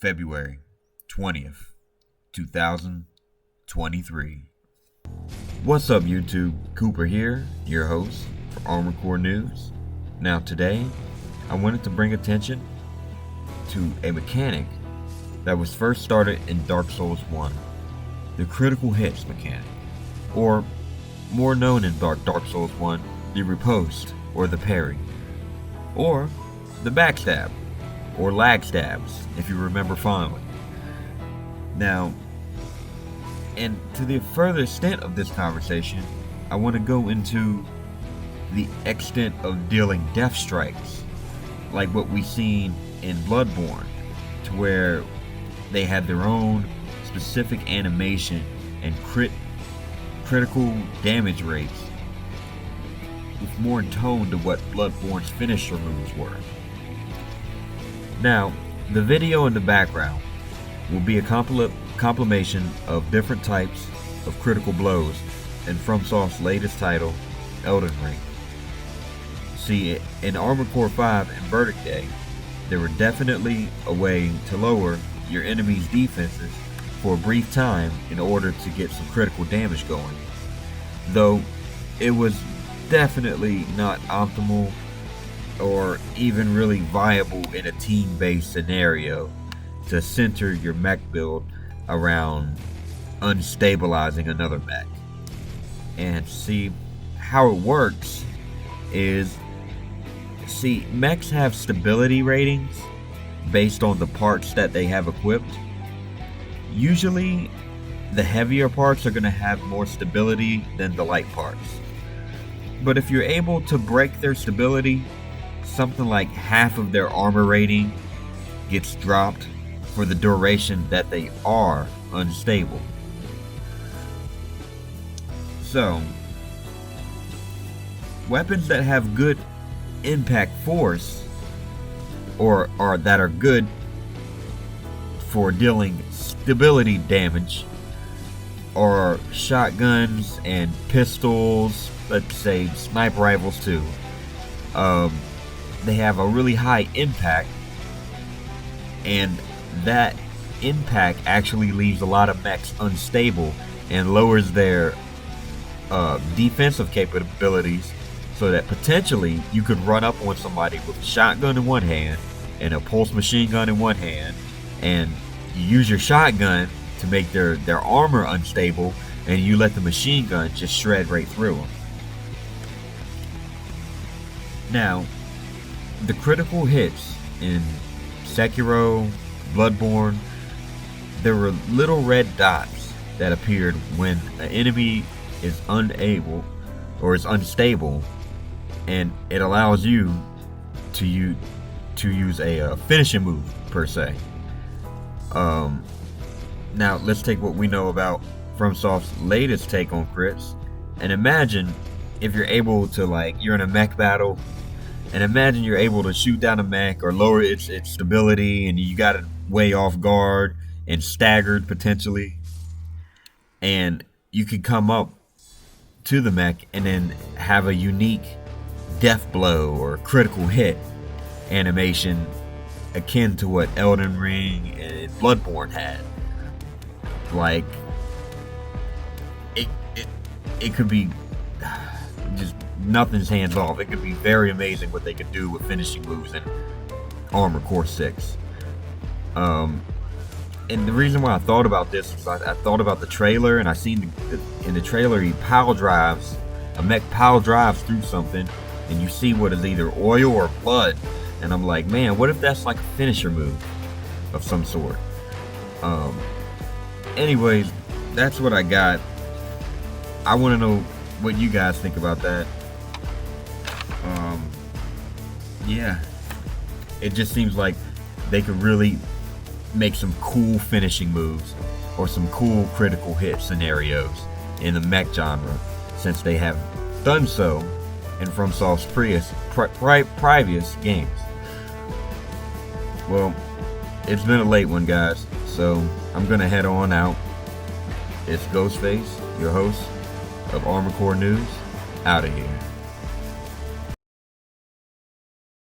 February 20th, 2023. What's up, YouTube? Cooper here, your host for Armored Core News. Now today, I wanted to bring attention to a mechanic that was first started in Dark Souls 1, the critical hits mechanic, or more known in Dark Souls 1, the riposte or the parry, or the backstab or lag stabs, if you remember fondly. Now, and to the further extent of this conversation, I want to go into the extent of dealing death strikes, like what we've seen in Bloodborne, to where they had their own specific animation and critical damage rates with more in tone to what Bloodborne's finisher moves were. Now, the video in the background will be a compilation of different types of critical blows in FromSoft's latest title, Elden Ring. See, in Armored Core 5 and Verdict Day, there were definitely a way to lower your enemy's defenses for a brief time in order to get some critical damage going. Though, it was definitely not optimal or even really viable in a team-based scenario to center your mech build around unstabilizing another mech. And see, how it works is, mechs have stability ratings based on the parts that they have equipped. Usually, the heavier parts are going to have more stability than the light parts. But if you're able to break their stability, something like half of their armor rating gets dropped for the duration that they are unstable. So, weapons that have good impact force, or that are good for dealing stability damage, are shotguns and pistols, let's say sniper rifles too. They have a really high impact, and that impact actually leaves a lot of mechs unstable and lowers their defensive capabilities, so that potentially you could run up on somebody with a shotgun in one hand and a pulse machine gun in one hand, and you use your shotgun to make their armor unstable, and you let the machine gun just shred right through them. Now, the critical hits in Sekiro, Bloodborne, there were little red dots that appeared when an enemy is unable or is unstable, and it allows you to use a finishing move per se. Now let's take what we know about FromSoft's latest take on crits, and imagine if you're able to, you're in a mech battle, and imagine you're able to shoot down a mech or lower its stability, and you got it way off guard and staggered potentially, and you could come up to the mech and then have a unique death blow or critical hit animation akin to what Elden Ring and Bloodborne had. Like, it could be just nothing's hands off. It could be very amazing what they could do with finishing moves in Armored Core 6. And the reason why I thought about this is I thought about the trailer, and I seen in the trailer a mech pile drives through something, and you see what is either oil or blood, and I'm like, man, what if that's like a finisher move of some sort? Anyways, that's what I got. I want to know what you guys think about that. Yeah, it just seems like they could really make some cool finishing moves or some cool critical hit scenarios in the mech genre, since they have done so in FromSoft's previous games. Well, it's been a late one, guys, so I'm gonna head on out. It's Ghostface, your host of Armored Core News, out of here.